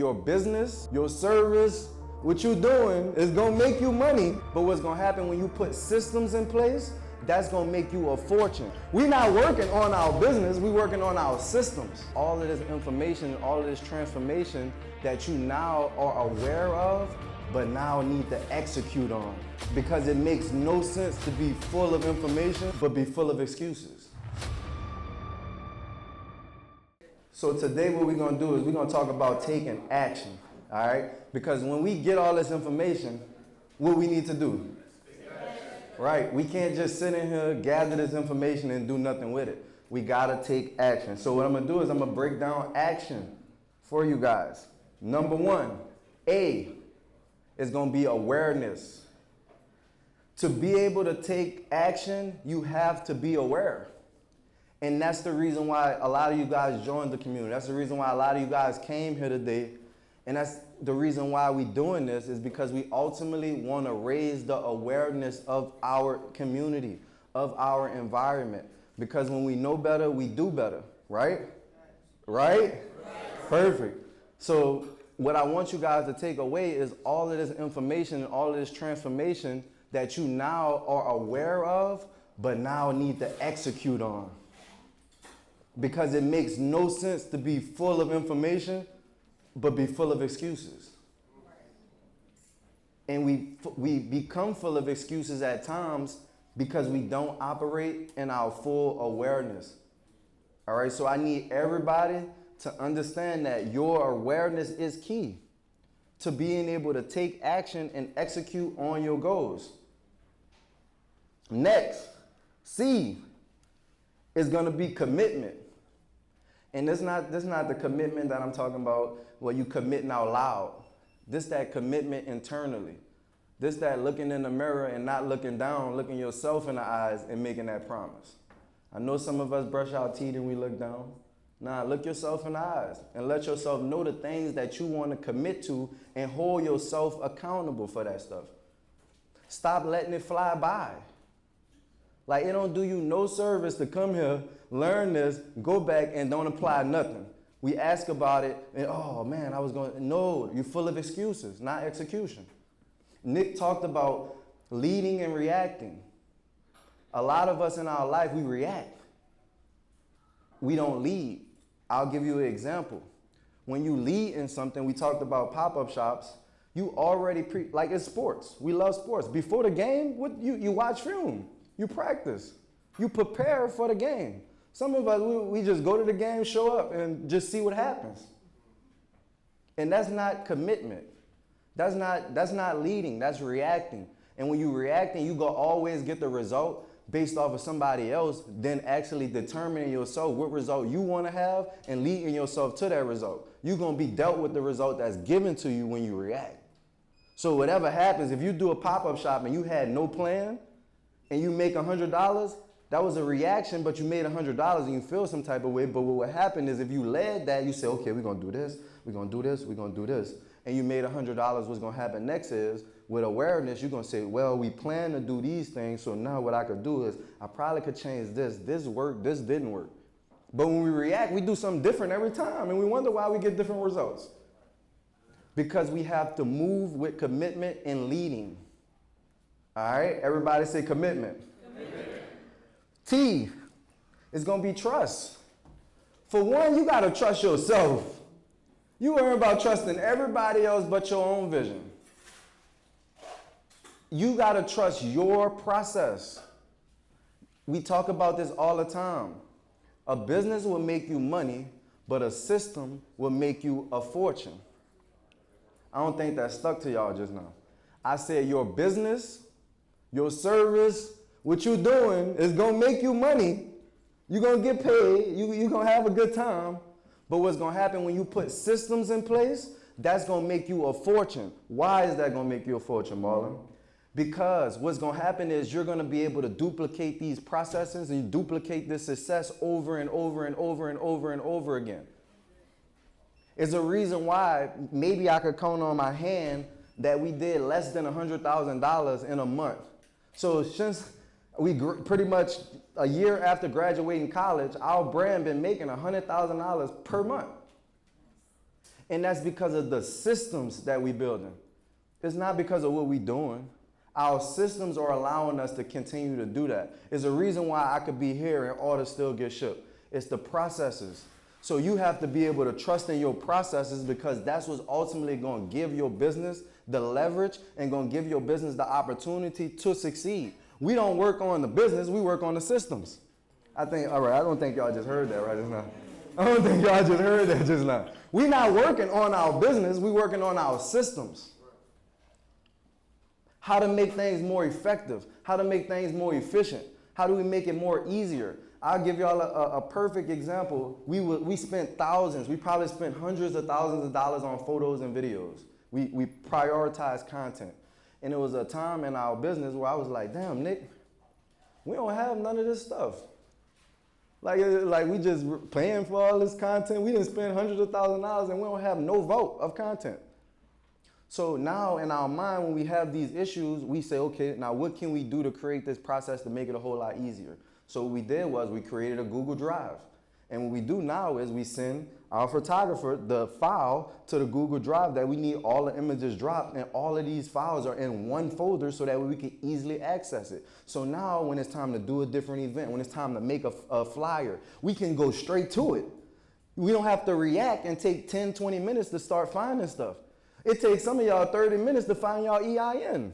your business, your service, what you're doing is gonna make you money, but what's gonna happen when you put systems in place, that's gonna make you a fortune. We're not working on our business, we're working on our systems. All of this information, all of this transformation that you now are aware of, but now need to execute on. Because it makes no sense to be full of information, but be full of excuses. So today what we're gonna do is we're gonna talk about taking action, all right? Because when we get all this information, what we need to do? Right, we can't just sit in here, gather this information and do nothing with it. We gotta take action. So what I'm gonna do is I'm gonna break down action for you guys. Number one, A, is gonna be awareness. To be able to take action, you have to be aware. And that's the reason why a lot of you guys joined the community. That's the reason why a lot of you guys came here today. And that's the reason why we're doing this, is because we ultimately want to raise the awareness of our community, of our environment. Because when we know better, we do better, right? Right? Perfect. So what I want you guys to take away is all of this information and all of this transformation that you now are aware of, but now need to execute on. Because it makes no sense to be full of information, but be full of excuses. And we become full of excuses at times because we don't operate in our full awareness. All right, so I need everybody to understand that your awareness is key to being able to take action and execute on your goals. Next, C is gonna be commitment. And this not the commitment that I'm talking about where you committing out loud. This that commitment internally. This that looking in the mirror and not looking down, looking yourself in the eyes and making that promise. I know some of us brush our teeth and we look down. Nah, look yourself in the eyes and let yourself know the things that you want to commit to and hold yourself accountable for that stuff. Stop letting it fly by. Like, it don't do you no service to come here, learn this, go back and don't apply nothing. We ask about it and, oh man, no, you're full of excuses, not execution. Nick talked about leading and reacting. A lot of us in our life, we react. We don't lead. I'll give you an example. When you lead in something, we talked about pop-up shops, you already, like it's sports. We love sports. Before the game, you watch film. You practice. You prepare for the game. Some of us, we just go to the game, show up, and just see what happens. And that's not commitment. That's not leading, that's reacting. And when you're reacting, you gonna always get the result based off of somebody else, then actually determining yourself what result you wanna have and leading yourself to that result. You're gonna be dealt with the result that's given to you when you react. So whatever happens, if you do a pop-up shop and you had no plan, and you make $100, that was a reaction, but you made $100 and you feel some type of way. But what would happen is if you led that, you say, okay, we're gonna do this, we're gonna do this, we're gonna do this. And you made $100, what's gonna happen next is, with awareness, you're gonna say, well, we plan to do these things, so now what I could do is, I probably could change this worked, this didn't work. But when we react, we do something different every time, and we wonder why we get different results. Because we have to move with commitment and leading. All right, everybody say commitment. Commitment. T is gonna be trust. For one, you gotta trust yourself. You worry about trusting everybody else but your own vision. You gotta trust your process. We talk about this all the time. A business will make you money, but a system will make you a fortune. I don't think that stuck to y'all just now. I said your business, your service, what you're doing is gonna make you money. You're gonna get paid, you're gonna have a good time. But what's gonna happen when you put systems in place, that's gonna make you a fortune. Why is that gonna make you a fortune, Marlon? Because what's gonna happen is you're gonna be able to duplicate these processes and duplicate this success over and over and over and over and over again. It's a reason why maybe I could count on my hand that we did less than $100,000 in a month. So since we pretty much a year after graduating college, our brand been making $100,000 per month. And that's because of the systems that we building. It's not because of what we doing. Our systems are allowing us to continue to do that. It's a reason why I could be here and orders still get shipped. It's the processes. So you have to be able to trust in your processes, because that's what's ultimately going to give your business the leverage and going to give your business the opportunity to succeed. We don't work on the business, we work on the systems. All right, I don't think y'all just heard that right just now. I don't think y'all just heard that just now. We're not working on our business, we're working on our systems. How to make things more effective, how to make things more efficient, how do we make it more easier? I'll give y'all a perfect example. We spent thousands, we probably spent hundreds of thousands of dollars on photos and videos. We prioritize content. And there was a time in our business where I was like, damn, Nick, we don't have none of this stuff. Like we just paying for all this content. We didn't spend hundreds of thousands of dollars and we don't have no vote of content. So now in our mind, when we have these issues, we say, okay, now what can we do to create this process to make it a whole lot easier? So what we did was we created a Google Drive. And what we do now is we send our photographer the file to the Google Drive that we need all the images dropped, and all of these files are in one folder so that we can easily access it. So now when it's time to do a different event, when it's time to make a flyer, we can go straight to it. We don't have to react and take 10, 20 minutes to start finding stuff. It takes some of y'all 30 minutes to find y'all EIN.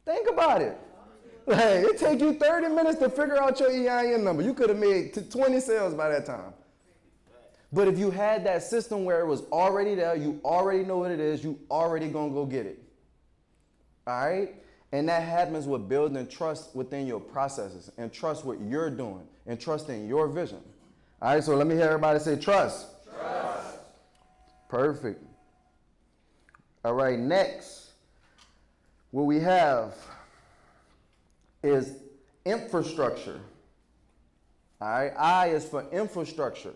Think about it. Like, it take you 30 minutes to figure out your EIN number. You could have made 20 sales by that time. But if you had that system where it was already there, you already know what it is, you already gonna go get it. All right? And that happens with building trust within your processes, and trust what you're doing, and trust in your vision. All right, so let me hear everybody say trust. Trust. Perfect. All right, next, what we have is infrastructure. All right, I is for infrastructure.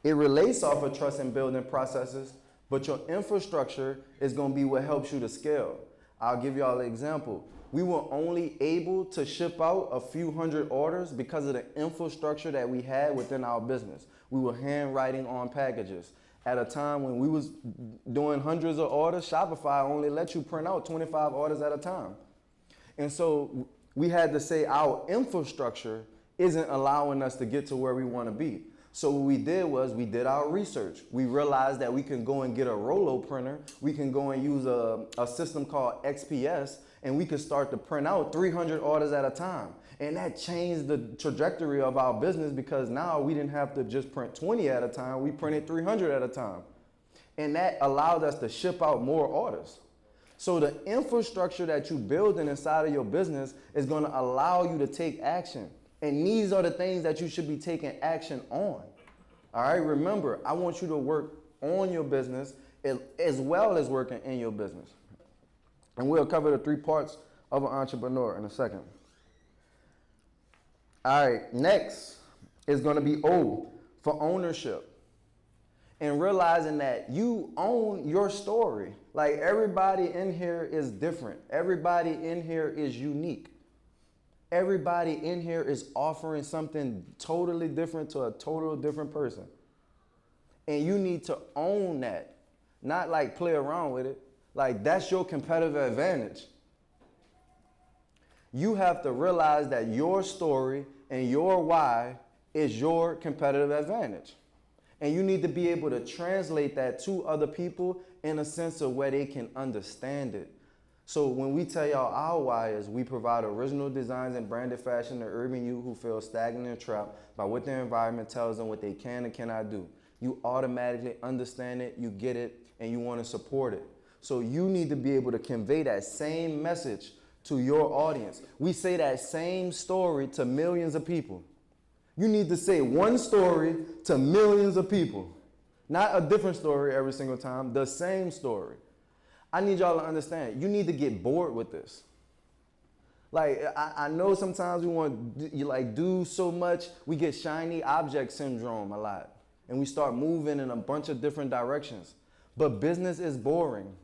It relates off of trust and building processes, but your infrastructure is going to be what helps you to scale. I'll give y'all an example. We were only able to ship out a few hundred orders because of the infrastructure that we had within our business. We were handwriting on packages. At a time when we was doing hundreds of orders, Shopify only let you print out 25 orders at a time. And so we had to say our infrastructure isn't allowing us to get to where we want to be. So what we did was we did our research. We realized that we can go and get a Rolo printer. We can go and use a system called XPS, and we could start to print out 300 orders at a time. And that changed the trajectory of our business, because now we didn't have to just print 20 at a time. We printed 300 at a time. And that allowed us to ship out more orders. So the infrastructure that you building inside of your business is going to allow you to take action. And these are the things that you should be taking action on. All right, remember, I want you to work on your business as well as working in your business. And we'll cover the 3 parts of an entrepreneur in a second. All right, next is going to be O for ownership. And realizing that you own your story. Like, everybody in here is different. Everybody in here is unique. Everybody in here is offering something totally different to a total different person. And you need to own that. Not like play around with it. Like, that's your competitive advantage. You have to realize that your story and your why is your competitive advantage. And you need to be able to translate that to other people in a sense of where they can understand it. So when we tell y'all our why is we provide original designs and branded fashion to urban youth who feel stagnant and trapped by what their environment tells them what they can and cannot do. You automatically understand it, you get it, and you want to support it. So you need to be able to convey that same message to your audience. We say that same story to millions of people. You need to say one story to millions of people. Not a different story every single time, the same story. I need y'all to understand, you need to get bored with this. Like, I know sometimes we want to do so much, we get shiny object syndrome a lot. And we start moving in a bunch of different directions. But business is boring.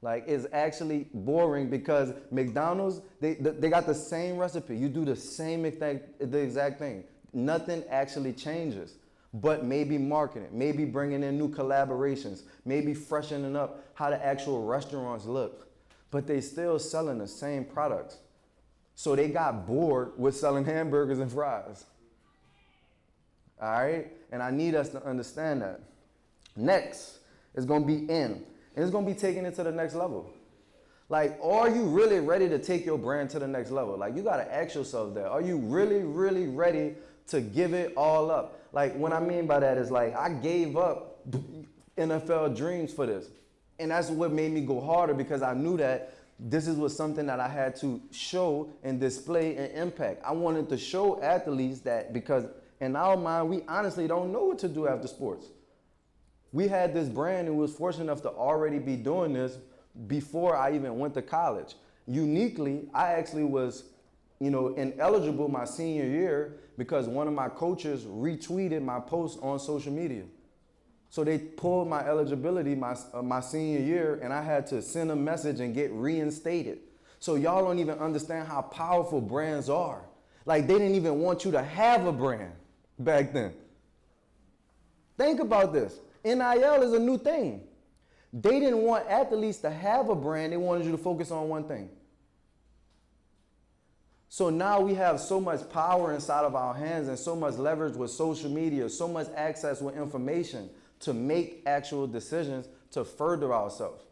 Like, it's actually boring because McDonald's, they got the same recipe. You do the exact thing. Nothing actually changes. but maybe marketing, maybe bringing in new collaborations, maybe freshening up how the actual restaurants look, but they still selling the same products. So they got bored with selling hamburgers and fries. All right? And I need us to understand that. Next is going to be in, and it's going to be taking it to the next level. Like, are you really ready to take your brand to the next level? Like, you got to ask yourself that. Are you really, really ready to give it all up? Like, what I mean by that is, like, I gave up NFL dreams for this. And that's what made me go harder, because I knew that this was something that I had to show and display and impact. I wanted to show athletes that, because in our mind, we honestly don't know what to do after sports. We had this brand and was fortunate enough to already be doing this before I even went to college. Uniquely, I actually was, ineligible my senior year because one of my coaches retweeted my post on social media. So they pulled my eligibility my senior year, and I had to send a message and get reinstated. So y'all don't even understand how powerful brands are. Like, they didn't even want you to have a brand back then. Think about this. NIL is a new thing. They didn't want athletes to have a brand. They wanted you to focus on one thing. So now we have so much power inside of our hands and so much leverage with social media, so much access with information to make actual decisions to further ourselves.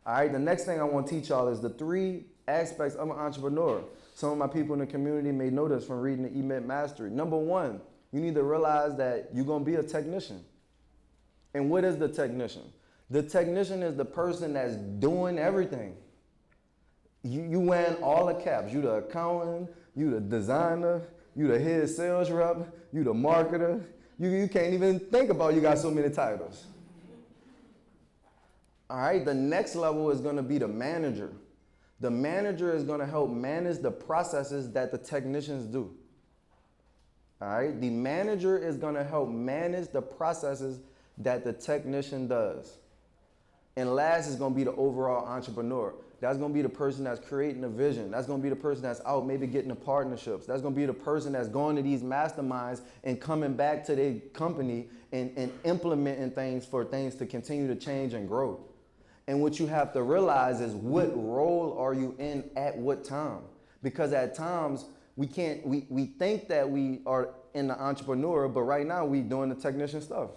All right, the next thing I want to teach y'all is the 3 aspects of an entrepreneur. Some of my people in the community may know this from reading the E-Myth Mastery. Number 1, you need to realize that you're going to be a technician. And what is the technician? The technician is the person that's doing everything. You wearing all the caps. You the accountant, you the designer, you the head sales rep, you the marketer. You can't even think about you got so many titles. All right, the next level is going to be the manager. The manager is going to help manage the processes that the technicians do. All right, the manager is going to help manage the processes that the technician does. And last is going to be the overall entrepreneur. That's going to be the person that's creating a vision. That's going to be the person that's out maybe getting the partnerships. That's going to be the person that's going to these masterminds and coming back to their company and implementing things for things to continue to change and grow. And what you have to realize is, what role are you in at what time? Because at times we think that we are in the entrepreneur, but right now we doing the technician stuff.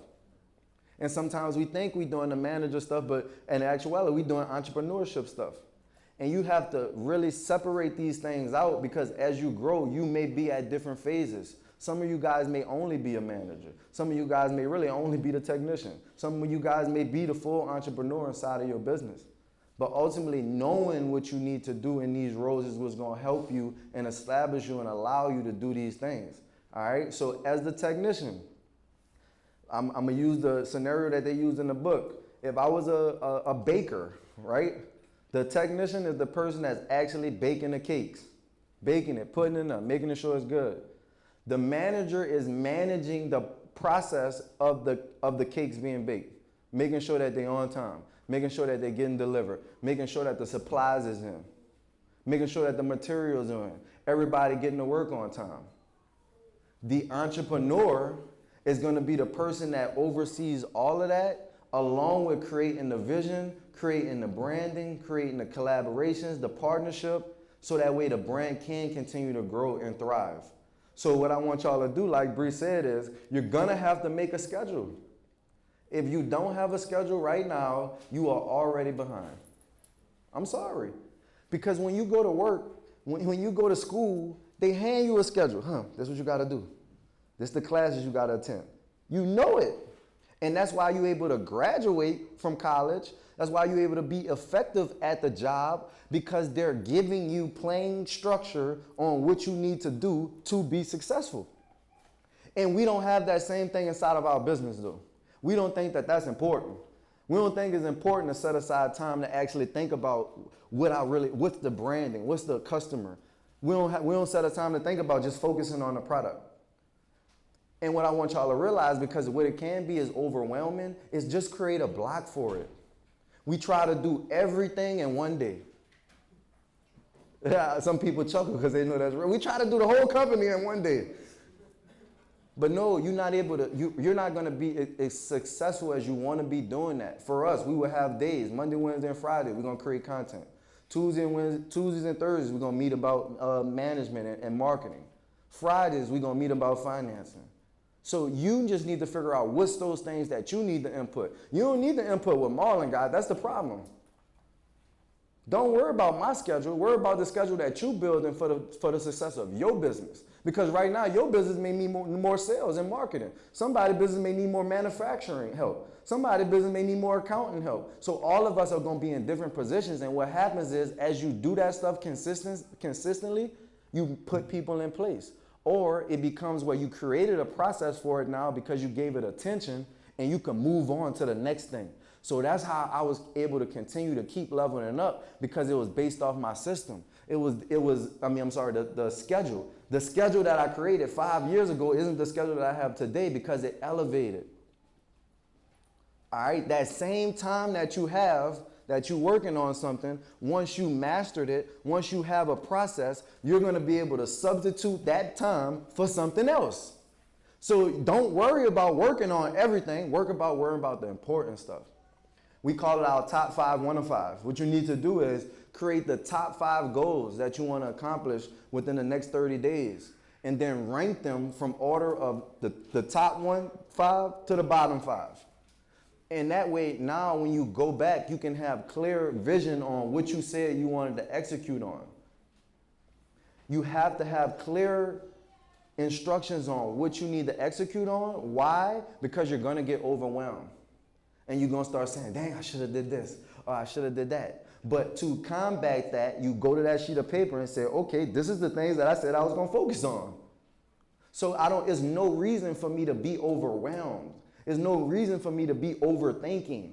And sometimes we think we're doing the manager stuff, but in actuality, we're doing entrepreneurship stuff. And you have to really separate these things out, because as you grow, you may be at different phases. Some of you guys may only be a manager. Some of you guys may really only be the technician. Some of you guys may be the full entrepreneur inside of your business. But ultimately, knowing what you need to do in these roles is what's going to help you and establish you and allow you to do these things. All right? So as the technician, I'm going to use the scenario that they used in the book. If I was a baker, right? The technician is the person that's actually baking the cakes, baking it, putting it up, making sure it's good. The manager is managing the process of the cakes being baked, making sure that they're on time, making sure that they're getting delivered, making sure that the supplies is in, making sure that the materials are in, everybody getting to work on time. The entrepreneur is going to be the person that oversees all of that, along with creating the vision, creating the branding, creating the collaborations, the partnership, so that way the brand can continue to grow and thrive. So what I want y'all to do, like Bree said, is you're going to have to make a schedule. If you don't have a schedule right now, you are already behind. I'm sorry. Because when you go to work, when you go to school, they hand you a schedule. That's what you got to do. This is the classes you got to attend. You know it. And that's why you're able to graduate from college. That's why you're able to be effective at the job, because they're giving you plain structure on what you need to do to be successful. And we don't have that same thing inside of our business, though. We don't think that that's important. We don't think it's important to set aside time to actually think about what's the branding, what's the customer. We don't set aside time to think about just focusing on the product. And what I want y'all to realize, because what it can be is overwhelming, is just create a block for it. We try to do everything in one day. Yeah, some people chuckle because they know that's real. We try to do the whole company in one day. But no, you're not able to, you're not going to be as successful as you want to be doing that. For us, we will have days, Monday, Wednesday, and Friday, we're going to create content. Tuesdays and Thursdays, we're going to meet about management and marketing. Fridays, we're going to meet about financing. So you just need to figure out what's those things that you need to input. You don't need to input what Marlon got. That's the problem. Don't worry about my schedule. Worry about the schedule that you building for the success of your business. Because right now, your business may need more sales and marketing. Somebody's business may need more manufacturing help. Somebody's business may need more accounting help. So all of us are going to be in different positions. And what happens is, as you do that stuff consistently, you put people in place. Or it becomes where you created a process for it now because you gave it attention, and you can move on to the next thing. So that's how I was able to continue to keep leveling up, because it was based off my system. The schedule. The schedule that I created 5 years ago isn't the schedule that I have today, because it elevated. All right, that same time that you have, that you're working on something, once you mastered it, once you have a process, you're going to be able to substitute that time for something else. So don't worry about working on everything. Worry about the important stuff. We call it our top 5, 1 to 5. What you need to do is create the top 5 goals that you want to accomplish within the next 30 days. And then rank them from order of the top 5 to the bottom 5. And that way, now when you go back, you can have clear vision on what you said you wanted to execute on. You have to have clear instructions on what you need to execute on. Why? Because you're going to get overwhelmed. And you're going to start saying, dang, I should have did this, or I should have did that. But to combat that, you go to that sheet of paper and say, okay, this is the things that I said I was going to focus on. So there's no reason for me to be overwhelmed. There's no reason for me to be overthinking,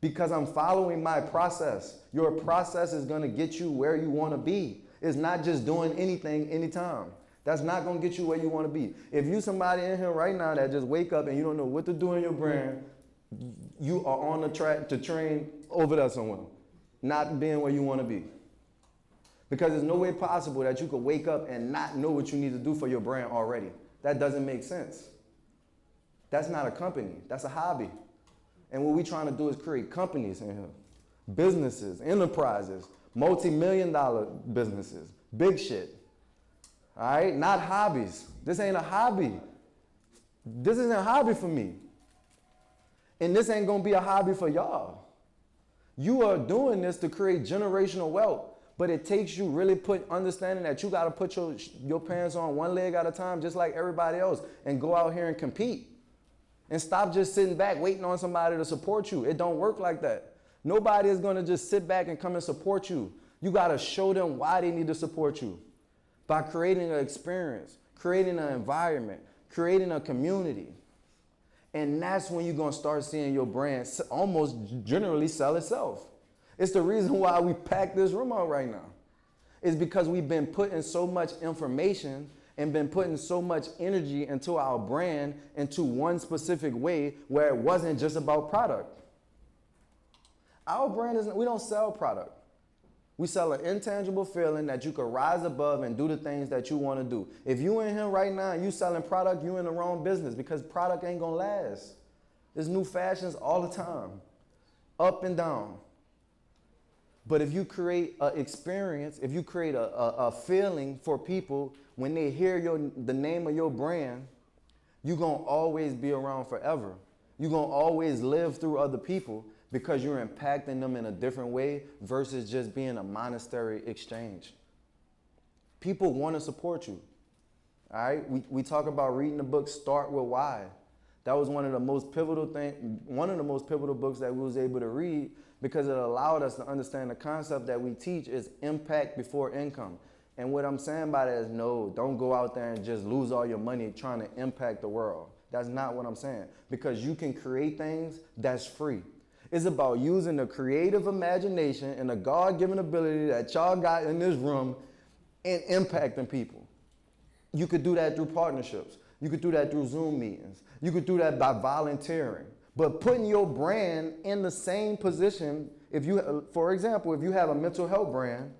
because I'm following my process. Your process is going to get you where you want to be. It's not just doing anything anytime. That's not going to get you where you want to be. If you somebody in here right now that just wake up and you don't know what to do in your brand, you are on the track to train over there somewhere, not being where you want to be. Because there's no way possible that you could wake up and not know what you need to do for your brand already. That doesn't make sense. That's not a company. That's a hobby. And what we're trying to do is create companies in here. Businesses, enterprises, multi-million-dollar businesses, big shit. All right? Not hobbies. This ain't a hobby. This isn't a hobby for me. And this ain't going to be a hobby for y'all. You are doing this to create generational wealth. But it takes you really understanding that you got to put your pants on one leg at a time, just like everybody else, and go out here and compete. And stop just sitting back waiting on somebody to support you. It don't work like that. Nobody is going to just sit back and come and support you. You got to show them why they need to support you. By creating an experience, creating an environment, creating a community. And that's when you're going to start seeing your brand almost generally sell itself. It's the reason why we pack this room out right now. It's because we've been putting so much information and been putting so much energy into our brand into one specific way where it wasn't just about product. Our brand we don't sell product. We sell an intangible feeling that you can rise above and do the things that you want to do. If you in here right now and you selling product, you in the wrong business, because product ain't gonna last. There's new fashions all the time, up and down. But if you create an experience, if you create a feeling for people, when they hear the name of your brand, you're going to always be around forever. You're going to always live through other people, because you're impacting them in a different way versus just being a monetary exchange. People want to support you. All right? We talk about reading the book Start With Why. That was one of the most pivotal books that we was able to read, because it allowed us to understand the concept that we teach is impact before income. And what I'm saying by that is, no, don't go out there and just lose all your money trying to impact the world. That's not what I'm saying. Because you can create things that's free. It's about using the creative imagination and the God-given ability that y'all got in this room and impacting people. You could do that through partnerships. You could do that through Zoom meetings. You could do that by volunteering. But putting your brand in the same position, for example, if you have a mental health brand,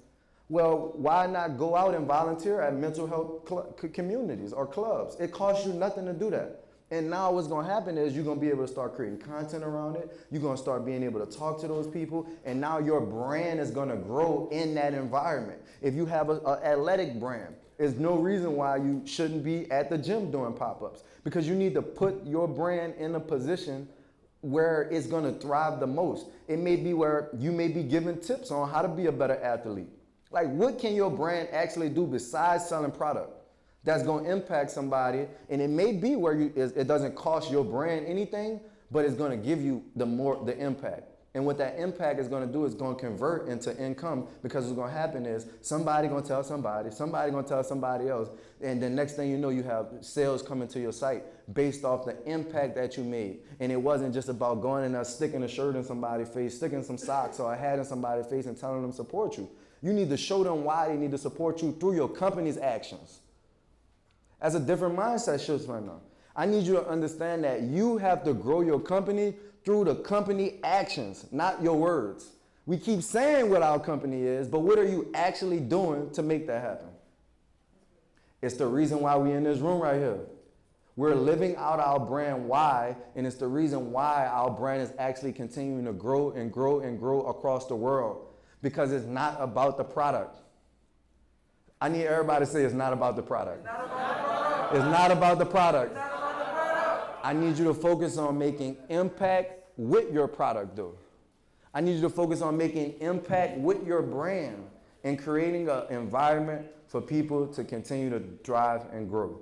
Well, why not go out and volunteer at mental health communities or clubs? It costs you nothing to do that. And now what's going to happen is you're going to be able to start creating content around it. You're going to start being able to talk to those people. And now your brand is going to grow in that environment. If you have an athletic brand, there's no reason why you shouldn't be at the gym doing pop-ups, because you need to put your brand in a position where it's going to thrive the most. It may be where you may be giving tips on how to be a better athlete. Like, what can your brand actually do besides selling product that's going to impact somebody? And it may be where it doesn't cost your brand anything, but it's going to give you the impact. And what that impact is going to do is going to convert into income, because what's going to happen is somebody going to tell somebody going to tell somebody else, and then next thing you know, you have sales coming to your site based off the impact that you made. And it wasn't just about going in there, sticking a shirt in somebody's face, sticking some socks or a hat in somebody's face and telling them to support you. You need to show them why they need to support you through your company's actions. That's a different mindset shift right now. I need you to understand that you have to grow your company through the company actions, not your words. We keep saying what our company is, but what are you actually doing to make that happen? It's the reason why we're in this room right here. We're living out our brand why, and it's the reason why our brand is actually continuing to grow and grow and grow across the world, because it's not about the product. I need everybody to say it's not about the product. It's not about the product. I need you to focus on making impact with your product, though. I need you to focus on making impact with your brand and creating an environment for people to continue to thrive and grow.